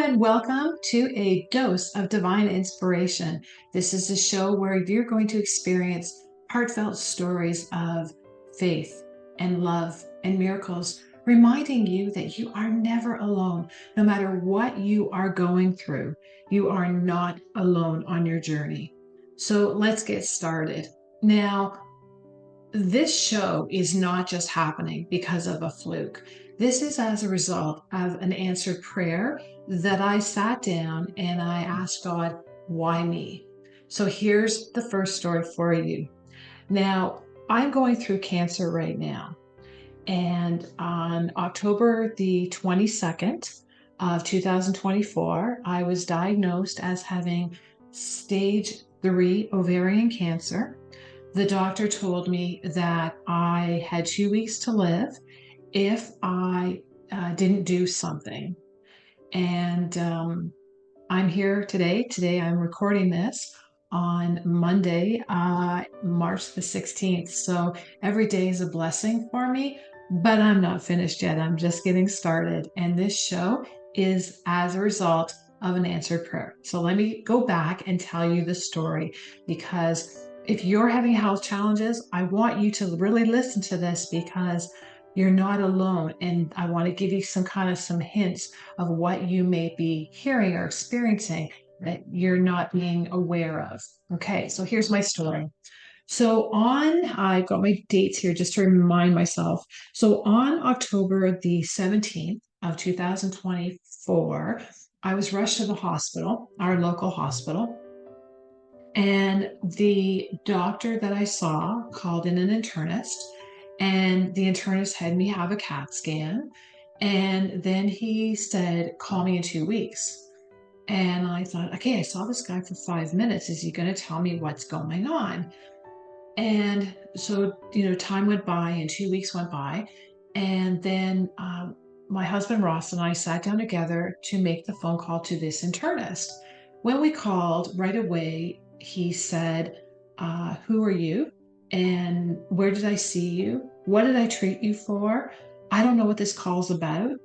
and welcome to A Dose of Divine Inspiration. This is a show where you're going to experience heartfelt stories of faith and love and miracles, reminding you that you are never alone. No matter what you are going through, you are not alone on your journey. So let's get started. Now, this show is not just happening because of a fluke. This is as a result of an answered prayer that I sat down and I asked God, why me? So here's the first story for you. Now, I'm going through cancer right now. And on October the 22nd of 2024, I was diagnosed as having stage 3 ovarian cancer. The doctor told me that I had 2 weeks to live if I didn't do something. And I'm here today. Today I'm recording this on Monday, March the 16th. So every day is a blessing for me, but I'm not finished yet. I'm just getting started. And this show is as a result of an answered prayer. So let me go back and tell you the story, because if you're having health challenges, I want you to really listen to this, because you're not alone. And I want to give you some hints of what you may be hearing or experiencing that you're not being aware of. Okay, so here's my story. I've got my dates here just to remind myself. So on October the 17th of 2024, I was rushed to the hospital, our local hospital. And the doctor that I saw called in an internist, and the internist had me have a CAT scan. And then he said, call me in 2 weeks. And I thought, okay, I saw this guy for 5 minutes. Is he going to tell me what's going on? And so, time went by and 2 weeks went by. And then my husband Ross and I sat down together to make the phone call to this internist. When we called right away, he said, who are you? And where did I see you? What did I treat you for? I don't know what this call's about.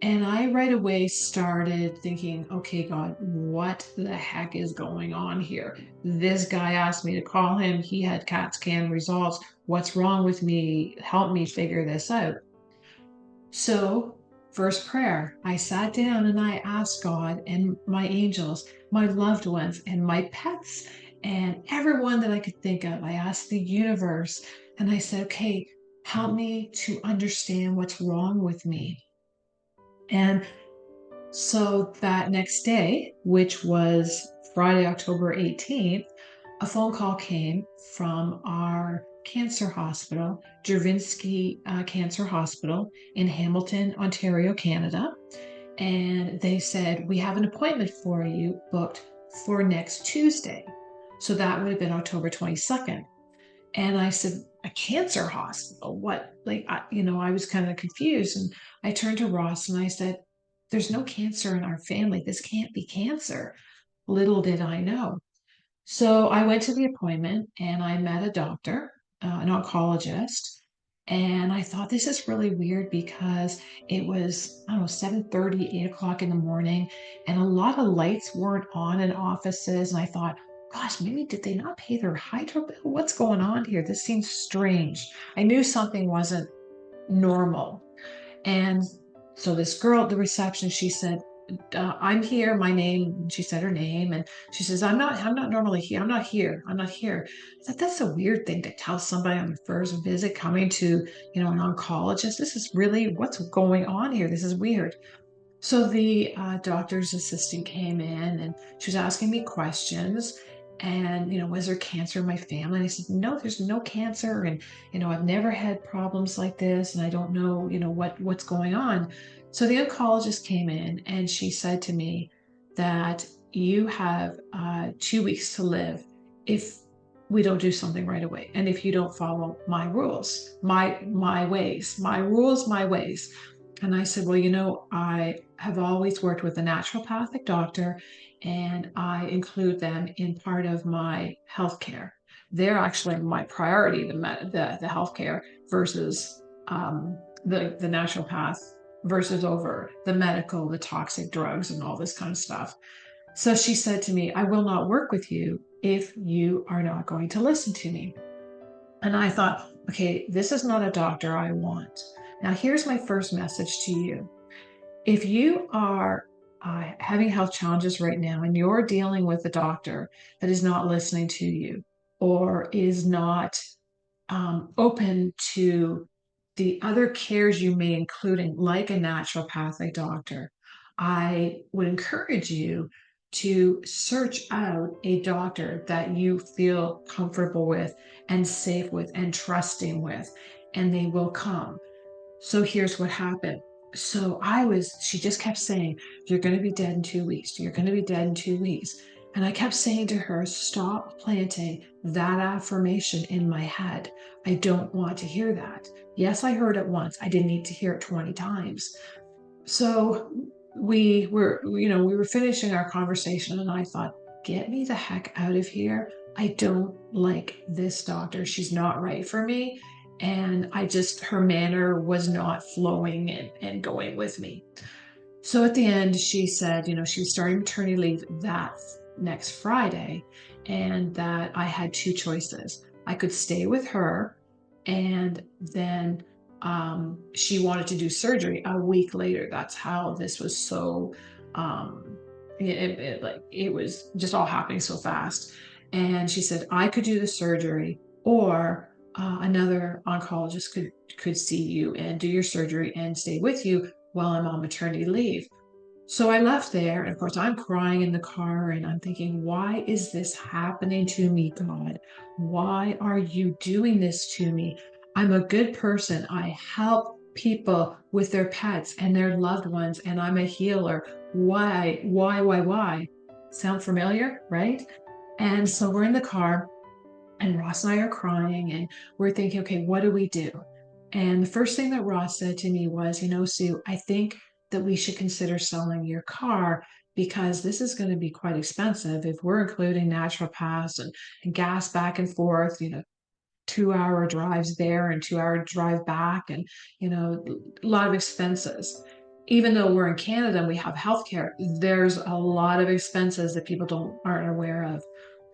And I right away started thinking, okay, God, what the heck is going on here? This guy asked me to call him. He had CAT scan results. What's wrong with me? Help me figure this out. So, first prayer, I sat down and I asked God and my angels, my loved ones, and my pets, and everyone that I could think of. I asked the universe and I said, okay, help me to understand what's wrong with me. And so that next day, which was Friday, October 18th, a phone call came from our cancer hospital, Jervinsky Cancer Hospital in Hamilton, Ontario, Canada. And they said, we have an appointment for you booked for next Tuesday. So that would have been October 22nd. And I said, a cancer hospital? What? I was kind of confused. And I turned to Ross and I said, there's no cancer in our family. This can't be cancer. Little did I know. So I went to the appointment and I met a doctor, an oncologist. And I thought, this is really weird, because it was, I don't know, 7:30, 8 o'clock in the morning, and a lot of lights weren't on in offices. And I thought, gosh, maybe did they not pay their hydro bill? What's going on here? This seems strange. I knew something wasn't normal. And so this girl at the reception, she said, I'm here, my name. She said her name, and she says, I'm not normally here. I'm not here. I thought, that's a weird thing to tell somebody on their first visit coming to, an oncologist. This is really what's going on here. This is weird. So the doctor's assistant came in and she was asking me questions. And, was there cancer in my family? And I said, no, there's no cancer. And, I've never had problems like this. And I don't know, what's going on. So the oncologist came in and she said to me that you have 2 weeks to live if we don't do something right away. And if you don't follow my rules, my ways, my rules, my ways. And I said, well, I have always worked with a naturopathic doctor, and I include them in part of my healthcare. They're actually my priority, the healthcare versus the naturopath. versus over the medical, the toxic drugs, and all this kind of stuff. So she said to me, I will not work with you if you are not going to listen to me. And I thought, okay, this is not a doctor I want. Now, here's my first message to you. If you are having health challenges right now and you're dealing with a doctor that is not listening to you or is not open to the other cares you may, including like a naturopathic doctor, I would encourage you to search out a doctor that you feel comfortable with and safe with and trusting with, and they will come. So here's what happened. She just kept saying, you're going to be dead in 2 weeks. You're going to be dead in 2 weeks. And I kept saying to her, stop planting that affirmation in my head. I don't want to hear that. Yes, I heard it once. I didn't need to hear it 20 times. So we were finishing our conversation and I thought, get me the heck out of here. I don't like this doctor. She's not right for me. And her manner was not flowing and going with me. So at the end, she said, she was starting maternity leave that next Friday, and that I had two choices. I could stay with her, and then she wanted to do surgery a week later. That's how this was so, it was just all happening so fast. And she said, I could do the surgery, or another oncologist could see you and do your surgery and stay with you while I'm on maternity leave. So I left there, and of course, I'm crying in the car, and I'm thinking, why is this happening to me, God? Why are you doing this to me? I'm a good person. I help people with their pets and their loved ones, and I'm a healer. Why? Sound familiar, right? And so we're in the car, and Ross and I are crying, and we're thinking, okay, what do we do? And the first thing that Ross said to me was, Sue, I think that we should consider selling your car because this is going to be quite expensive if we're including naturopaths and gas back and forth, 2 hour drives there and 2 hour drive back, and a lot of expenses. Even though we're in Canada and we have healthcare, there's a lot of expenses that people aren't aware of.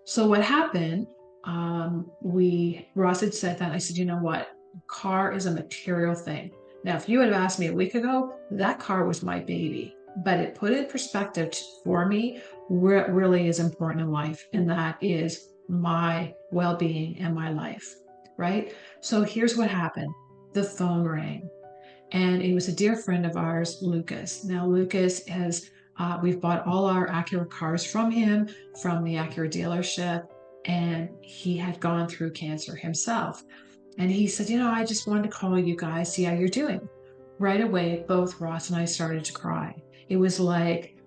So what happened, Ross had said that. I said, you know what? Car is a material thing. Now, if you had asked me a week ago, that car was my baby, but it put in perspective for me what really is important in life, and that is my well-being and my life, right? So here's what happened. The phone rang, and it was a dear friend of ours, Lucas. Now, Lucas we've bought all our Acura cars from him, from the Acura dealership, and he had gone through cancer himself. And he said, I just wanted to call you guys, see how you're doing. Right away, both Ross and I started to cry. It was like,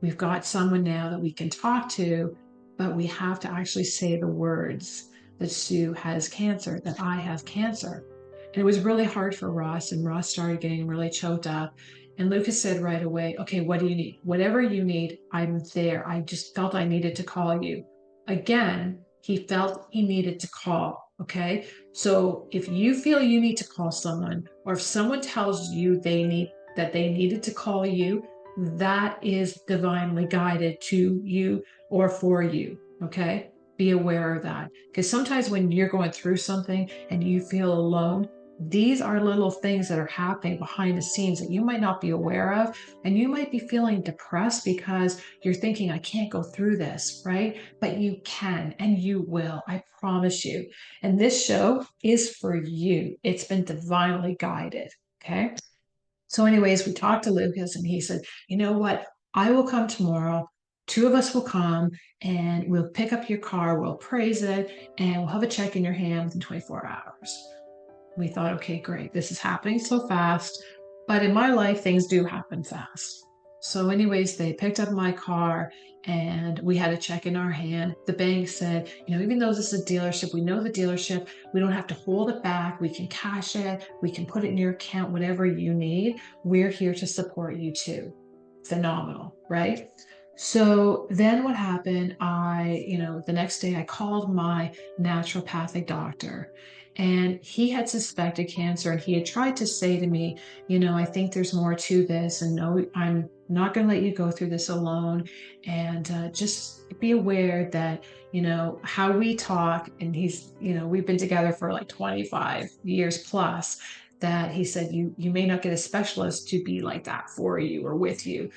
we've got someone now that we can talk to, but we have to actually say the words that Sue has cancer, that I have cancer. And it was really hard for Ross, and Ross started getting really choked up. And Lucas said right away, okay, what do you need? Whatever you need, I'm there. I just felt I needed to call you. Again, he felt he needed to call, okay? So if you feel you need to call someone, or if someone tells you that they needed to call you, that is divinely guided to you or for you, okay? Be aware of that. Because sometimes when you're going through something and you feel alone, these are little things that are happening behind the scenes that you might not be aware of. And you might be feeling depressed because you're thinking, I can't go through this, right? But you can, and you will, I promise you. And this show is for you. It's been divinely guided, okay? So anyways, we talked to Lucas, and he said, you know what? I will come tomorrow. Two of us will come, and we'll pick up your car. We'll praise it, and we'll have a check in your hand within 24 hours. We thought, okay, great. This is happening so fast. But in my life, things do happen fast. So anyways, they picked up my car, and we had a check in our hand. The bank said, even though this is a dealership, we know the dealership, we don't have to hold it back. We can cash it. We can put it in your account, whatever you need. We're here to support you too. Phenomenal, right? So then what happened, the next day I called my naturopathic doctor, And he had suspected cancer, and he had tried to say to me, I think there's more to this, and no, I'm not going to let you go through this alone. And just be aware that, how we talk, and we've been together for like 25 years plus, that he said, you may not get a specialist to be like that for you or with you.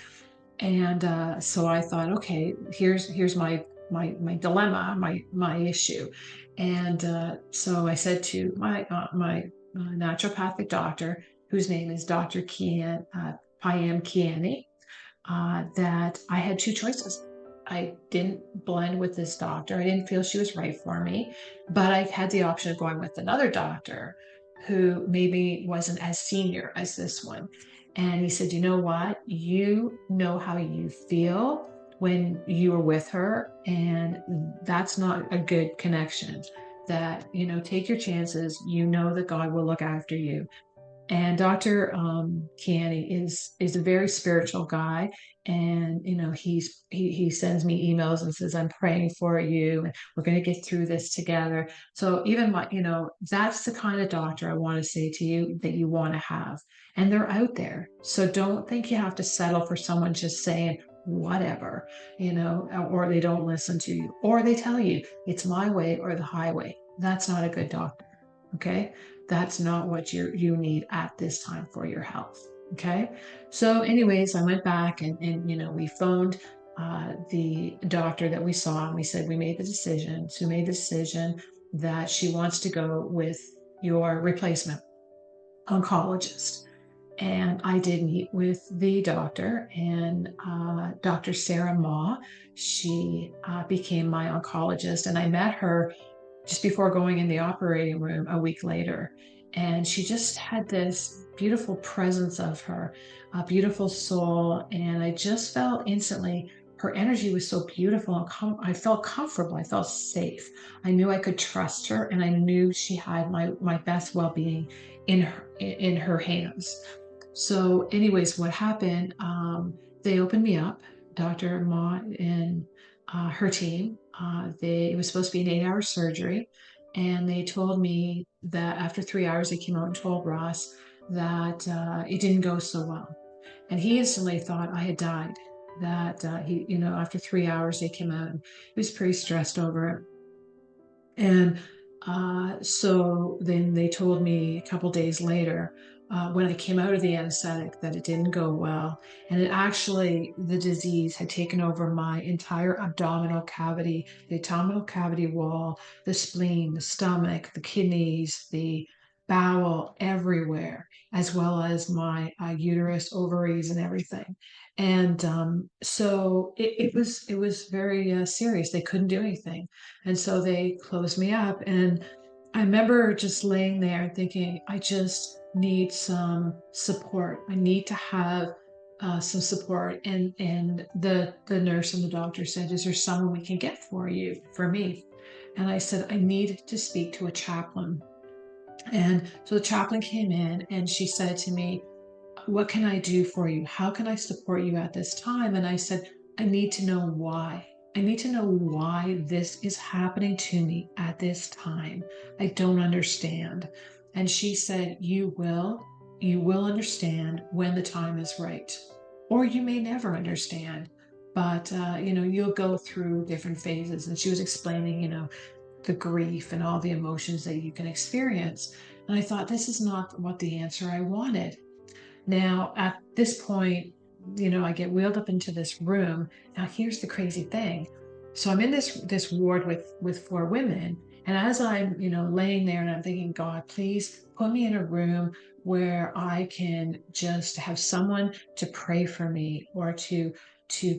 And so I thought, okay, here's my dilemma, my issue. And so I said to my naturopathic doctor, whose name is Dr. Payam Kiani, that I had two choices. I didn't blend with this doctor. I didn't feel she was right for me, but I had the option of going with another doctor who maybe wasn't as senior as this one. And he said, you know what? You know how you feel when you are with her, and that's not a good connection. That, take your chances. You know that God will look after you. And Dr. Kiani is a very spiritual guy, and he sends me emails and says, "I'm praying for you, and we're going to get through this together." So even that's the kind of doctor I want to say to you that you want to have, and they're out there. So don't think you have to settle for someone just saying whatever, or they don't listen to you, or they tell you it's my way or the highway. That's not a good doctor. Okay, that's not what you need at this time for your health. Okay, so anyways, I went back and we phoned the doctor that we saw, and we said we made the decision. So we made the decision that she wants to go with your replacement oncologist. And I did meet with the doctor, and Dr. Sarah Ma. She became my oncologist, and I met her just before going in the operating room a week later. And she just had this beautiful presence of her, a beautiful soul. And I just felt instantly her energy was so beautiful, and I felt comfortable. I felt safe. I knew I could trust her, and I knew she had my best well-being in her hands. So, anyways, what happened? They opened me up, Dr. Ma and her team. It was supposed to be an 8-hour surgery, and they told me that after 3 hours, they came out and told Ross that it didn't go so well, and he instantly thought I had died. That after 3 hours, they came out, and he was pretty stressed over it. And so then they told me a couple days later, when I came out of the anesthetic, that it didn't go well. And the disease had taken over my entire abdominal cavity, the abdominal cavity wall, the spleen, the stomach, the kidneys, the bowel, everywhere, as well as my uterus, ovaries, and everything. And so it was very serious. They couldn't do anything. And so they closed me up. And I remember just laying there and thinking, I just need some support. I need to have some support. And the nurse and the doctor said, is there someone we can get for me? And I said, I need to speak to a chaplain. And so the chaplain came in, and she said to me, what can I do for you? How can I support you at this time? And I said, I need to know why. I need to know why this is happening to me at this time. I don't understand. And she said, you will understand when the time is right. Or you may never understand, but you'll go through different phases. And she was explaining, the grief and all the emotions that you can experience. And I thought, this is not what the answer I wanted. Now, at this point, I get wheeled up into this room. Now, here's the crazy thing. So I'm in this ward with 4 women, and as I'm, laying there, and I'm thinking, God, please put me in a room where I can just have someone to pray for me, or to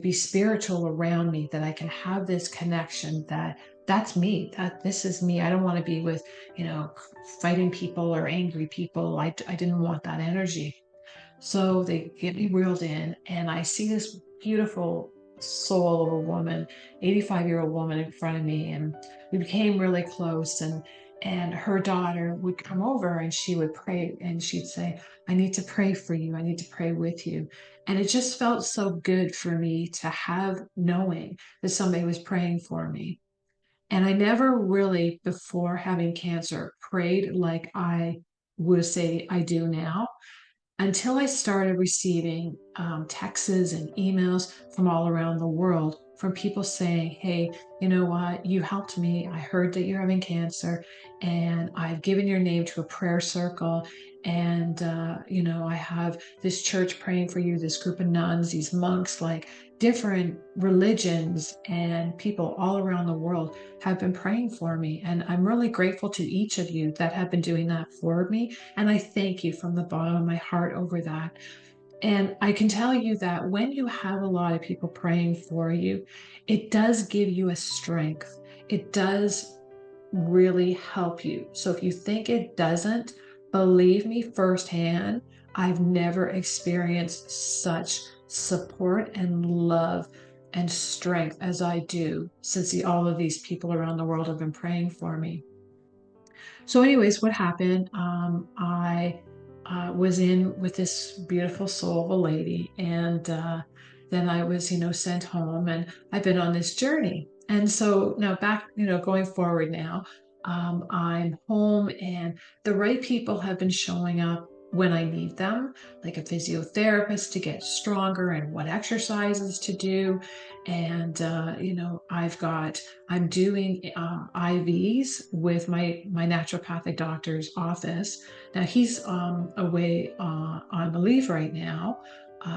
be spiritual around me, that I can have this connection, that's me, that this is me. I don't want to be with, fighting people or angry people. I didn't want that energy. So they get me reeled in, and I see this beautiful soul of a woman, 85-year-old woman in front of me, and we became really close. And her daughter would come over, and she would pray, and she'd say, I need to pray for you. I need to pray with you. And it just felt so good for me to have knowing that somebody was praying for me. And I never really, before having cancer, prayed like I would say I do now, until I started receiving texts and emails from all around the world from people saying, hey, you know what? You helped me. I heard that you're having cancer, and I've given your name to a prayer circle. And, I have this church praying for you, this group of nuns, these monks, like different religions and people all around the world have been praying for me. And I'm really grateful to each of you that have been doing that for me. And I thank you from the bottom of my heart over that. And I can tell you that when you have a lot of people praying for you, it does give you a strength. It does really help you. So if you think it doesn't, believe me firsthand, I've never experienced such support and love and strength as I do since all of these people around the world have been praying for me. So, anyways, what happened? I was in with this beautiful soul of a lady, and then I was, sent home, and I've been on this journey. And so now back, going forward now, I'm home, and the right people have been showing up when I need them, like a physiotherapist to get stronger and what exercises to do. And, I'm doing IVs with my naturopathic doctor's office. Now he's away on the leave right now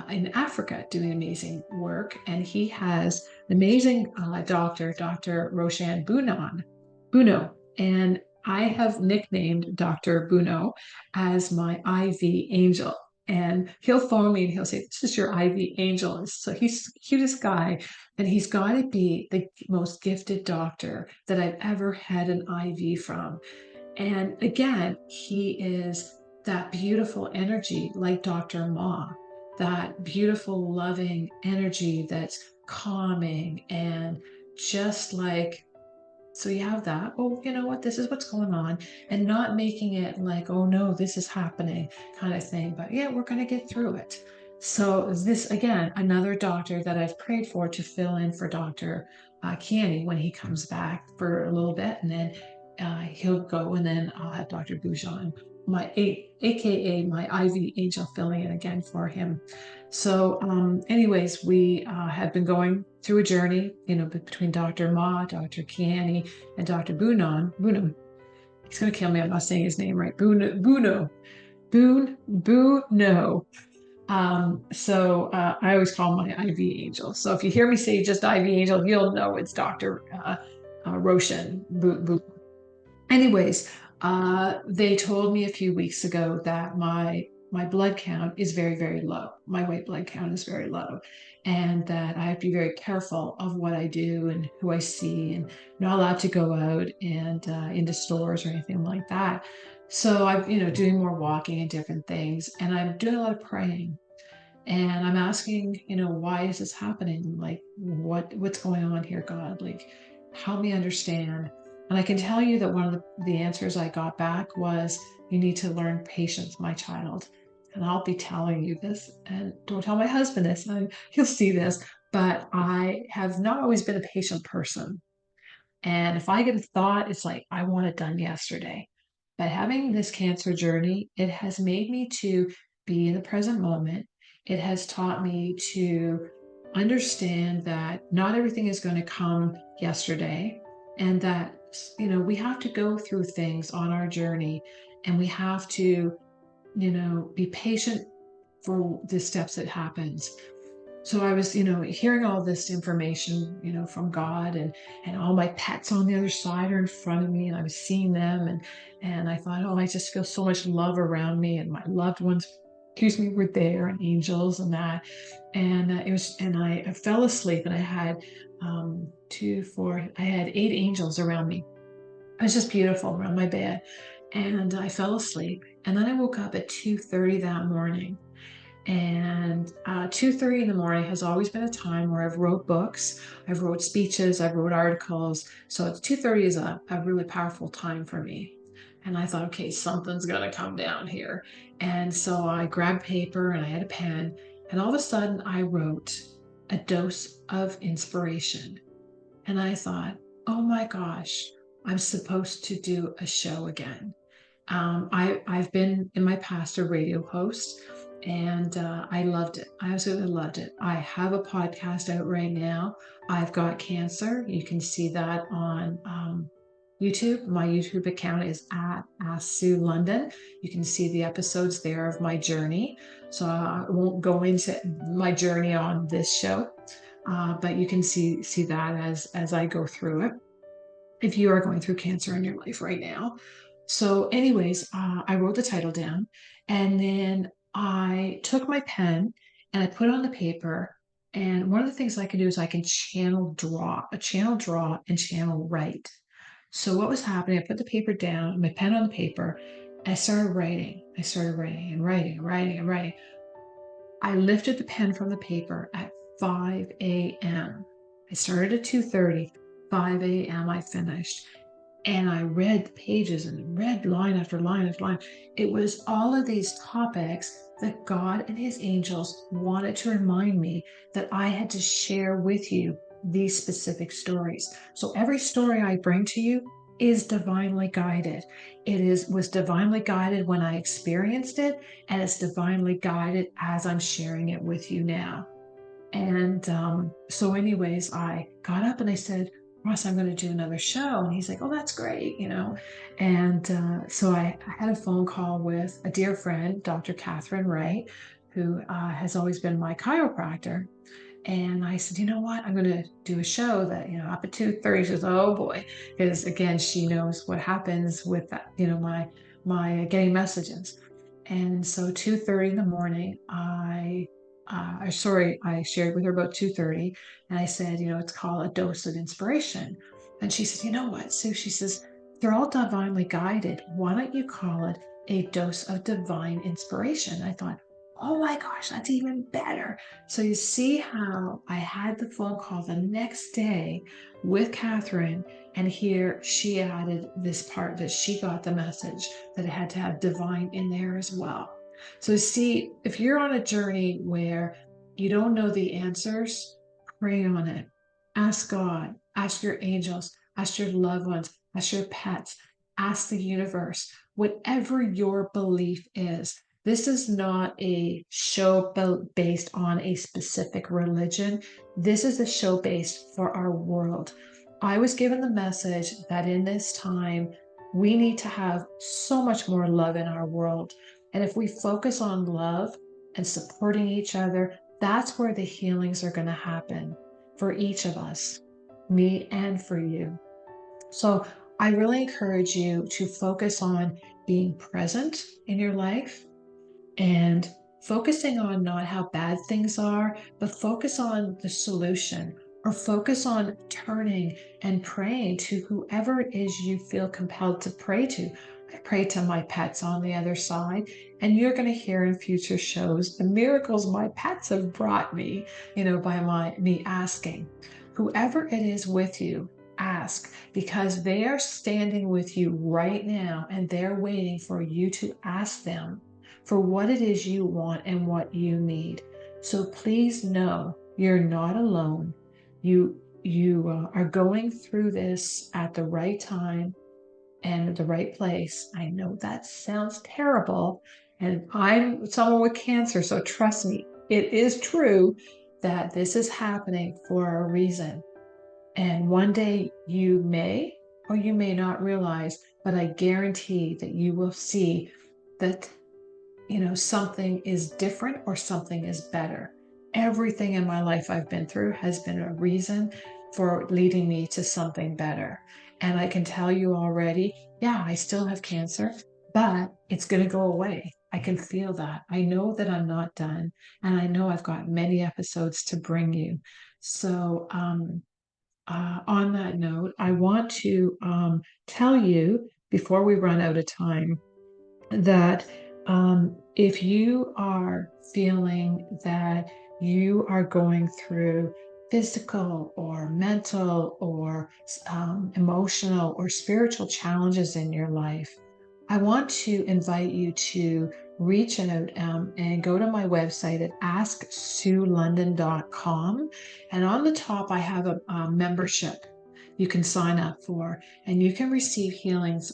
in Africa doing amazing work, and he has an amazing doctor, Dr. Roshan Buno, and I have nicknamed Dr. Buno as my IV angel. And he'll phone me and he'll say, "This is your IV angel." So he's the cutest guy, and he's got to be the most gifted doctor that I've ever had an IV from. And again, he is that beautiful energy like Dr. Ma, that beautiful, loving energy that's calming and just like, so you have that, oh, you know what, this is what's going on, and not making it like, oh no, this is happening kind of thing, but yeah, we're going to get through it. So this, again, another doctor that I've prayed for to fill in for Dr. Kiani when he comes back for a little bit, and then he'll go, and then I'll have Dr. Bujan, AKA my IV angel, filling in again for him. So, anyways, we have been going through a journey, between Dr. Ma, Dr. Kiani, and Dr. Buno. He's going to kill me. I'm not saying his name right. Buno. I always call him my IV angel. So if you hear me say just IV angel, you'll know it's Dr. Roshan. Anyways, they told me a few weeks ago that my blood count is very, very low. My white blood count is very low, and that I have to be very careful of what I do and who I see, and not allowed to go out and into stores or anything like that. So I'm, doing more walking and different things, and I'm doing a lot of praying. And I'm asking, why is this happening? Like, what's going on here, God? Like, help me understand. And I can tell you that one of the answers I got back was, you need to learn patience, my child. And I'll be telling you this, and don't tell my husband this, and he'll see this, but I have not always been a patient person. And if I get a thought, it's like, I want it done yesterday. But having this cancer journey, it has made me to be in the present moment. It has taught me to understand that not everything is going to come yesterday, and that, we have to go through things on our journey, and we have to, be patient for the steps that happens. So I was, hearing all this information, from God, and all my pets on the other side are in front of me, and I was seeing them, and I thought, oh, I just feel so much love around me, and my loved ones, excuse me, were there, and angels and that, and I fell asleep, and I had I had 8 angels around me. It was just beautiful around my bed, and I fell asleep, and then I woke up at 2:30 that morning. And 2:30 in the morning has always been a time where I've wrote books, I've wrote speeches, I've wrote articles. So it's 2:30 is a really powerful time for me. And I thought, okay, something's gonna come down here. And so I grabbed paper and I had a pen, and all of a sudden I wrote a dose of inspiration. And I thought, Oh my gosh, I'm supposed to do a show again. I've been in my past a radio host, and I loved it. I absolutely loved it. I have a podcast out right now. I've got cancer. You can see that on YouTube. My YouTube account is at Ask Sue London. You can see the episodes there of my journey. So I won't go into my journey on this show, but you can see that as I go through it if you are going through cancer in your life right now. So, anyways, I wrote the title down, and then I took my pen and I put it on the paper. And one of the things I can do is I can channel draw, and channel write. So, what was happening? I put the paper down, my pen on the paper, and I started writing. I started writing and writing and writing and writing. I lifted the pen from the paper at 5 a.m. I started at 2:30. 5 a.m. I finished. And I read the pages and read line after line after line. It was all of these topics that God and his angels wanted to remind me that I had to share with you these specific stories. So every story I bring to you is divinely guided. Was divinely guided when I experienced it, and it's divinely guided as I'm sharing it with you now. And so, anyways, I got up and I said, Ross, I'm going to do another show. And he's like, oh, that's great, you know. And so I had a phone call with a dear friend, Dr. Catherine Ray, who has always been my chiropractor. And I said, you know what? I'm going to do a show that, up at 2:30. She says, oh boy, because again, she knows what happens with that, my getting messages. And so 2:30 in the morning, I shared with her about 2:30, and I said, it's called a dose of inspiration. And she said, you know what, Sue? She says, they're all divinely guided. Why don't you call it a dose of divine inspiration? I thought, oh my gosh, that's even better. So you see how I had the phone call the next day with Catherine, and here she added this part that she got the message that it had to have divine in there as well. So see, if you're on a journey where you don't know the answers, pray on it. Ask God, ask your angels, ask your loved ones, ask your pets, ask the universe, whatever your belief is. This is not a show based on a specific religion. This is a show based for our world. I was given the message that in this time, we need to have so much more love in our world. And if we focus on love and supporting each other, that's where the healings are going to happen for each of us, me and for you. So I really encourage you to focus on being present in your life and focusing on not how bad things are, but focus on the solution, or focus on turning and praying to whoever it is you feel compelled to pray to. I pray to my pets on the other side, and you're going to hear in future shows the miracles my pets have brought me, by me asking. Whoever it is with you, ask, because they are standing with you right now and they're waiting for you to ask them for what it is you want and what you need. So please know you're not alone. You are going through this at the right time and the right place. I know that sounds terrible, and I'm someone with cancer, so trust me, it is true that this is happening for a reason. And one day you may or you may not realize, but I guarantee that you will see that something is different or something is better. Everything in my life I've been through has been a reason for leading me to something better. And I can tell you already, yeah, I still have cancer, but it's going to go away. I can feel that. I know that I'm not done. And I know I've got many episodes to bring you. So, on that note, I want to tell you before we run out of time that if you are feeling that you are going through physical or mental or emotional or spiritual challenges in your life, I want to invite you to reach out and go to my website at asksuelondon.com. And on the top, I have a membership. you can sign up for, and you can receive healings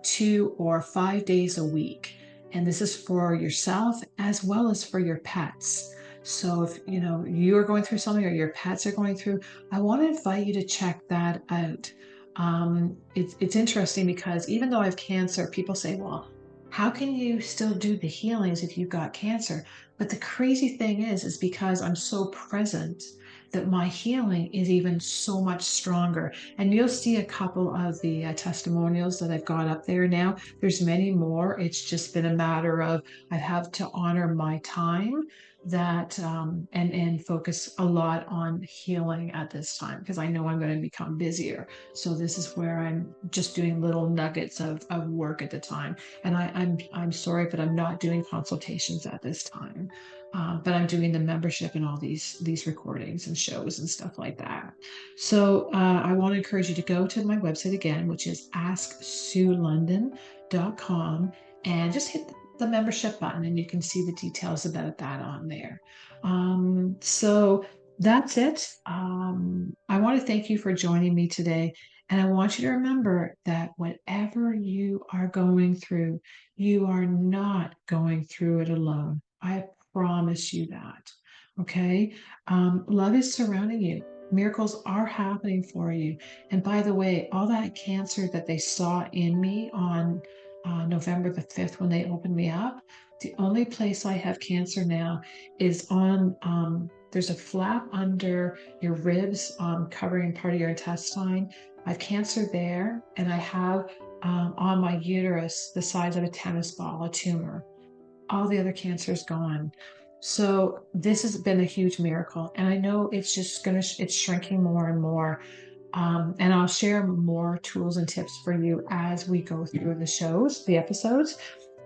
2 or 5 days a week. And this is for yourself as well as for your pets. So if you are going through something or your pets are going through, I want to invite you to check that out. It's interesting because even though I have cancer, people say, well, how can you still do the healings if you've got cancer? But the crazy thing is because I'm so present that my healing is even so much stronger. And you'll see a couple of the testimonials that I've got up there now. There's many more. It's just been a matter of I have to honor my time that and focus a lot on healing at this time because I know I'm going to become busier. So this is where I'm just doing little nuggets of work at the time. And I'm sorry, but I'm not doing consultations at this time. But I'm doing the membership and all these recordings and shows and stuff like that. So I want to encourage you to go to my website again, which is asksuelondon.com, and just hit the membership button and you can see the details about that on there. So that's it. I want to thank you for joining me today. And I want you to remember that whatever you are going through, you are not going through it alone. I promise you that. Okay. Love is surrounding you. Miracles are happening for you. And by the way, all that cancer that they saw in me on November the 5th when they opened me up, the only place I have cancer now is on, there's a flap under your ribs covering part of your intestine. I have cancer there, and I have on my uterus the size of a tennis ball, a tumor. All the other cancer is gone. So this has been a huge miracle. And I know it's just it's shrinking more and more. And I'll share more tools and tips for you as we go through the shows, the episodes.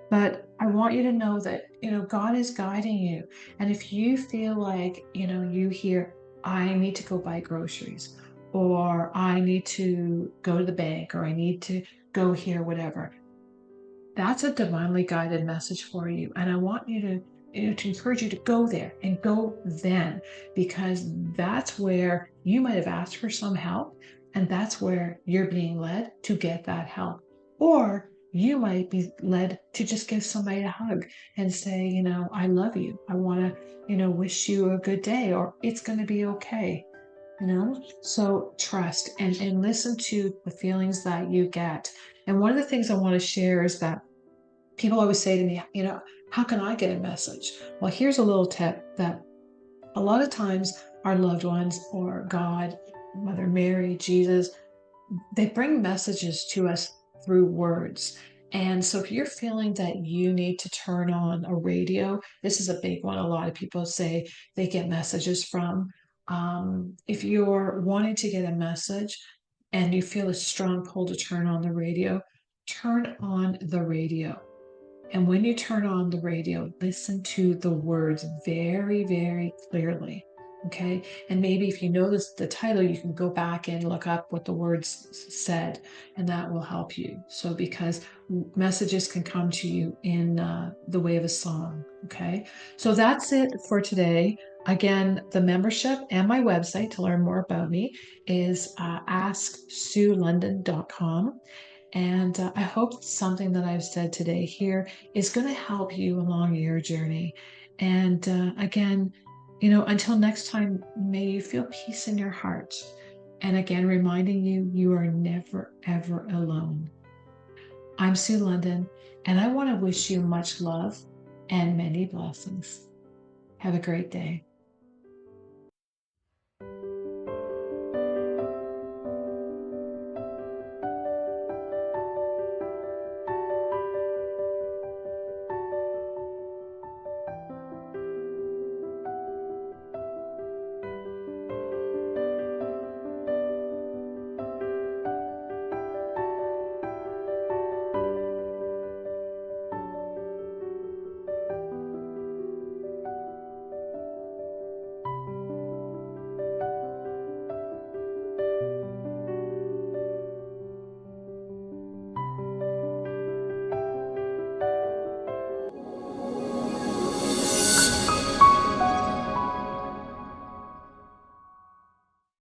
But I want you to know that, God is guiding you. And if you feel like, you hear, I need to go buy groceries, or I need to go to the bank, or I need to go here, whatever, that's a divinely guided message for you. And I want you to, to encourage you to go there and go then, because that's where you might have asked for some help. And that's where you're being led to get that help. Or you might be led to just give somebody a hug and say, I love you. I want to, wish you a good day, or it's going to be okay. So trust and listen to the feelings that you get. And one of the things I want to share is that people always say to me, how can I get a message? Well, here's a little tip that a lot of times our loved ones or God, Mother Mary, Jesus, they bring messages to us through words. And so if you're feeling that you need to turn on a radio, this is a big one. A lot of people say they get messages from. If you're wanting to get a message and you feel a strong pull to turn on the radio, turn on the radio. And when you turn on the radio, listen to the words very, very clearly. Okay. And maybe if you know the title, you can go back and look up what the words said, and that will help you. So, because messages can come to you in the way of a song. Okay. So that's it for today. Again, the membership and my website to learn more about me is asksuelondon.com. And I hope something that I've said today here is going to help you along your journey. And again, until next time, may you feel peace in your heart. And again, reminding you, you are never, ever alone. I'm Sue London, and I want to wish you much love and many blessings. Have a great day.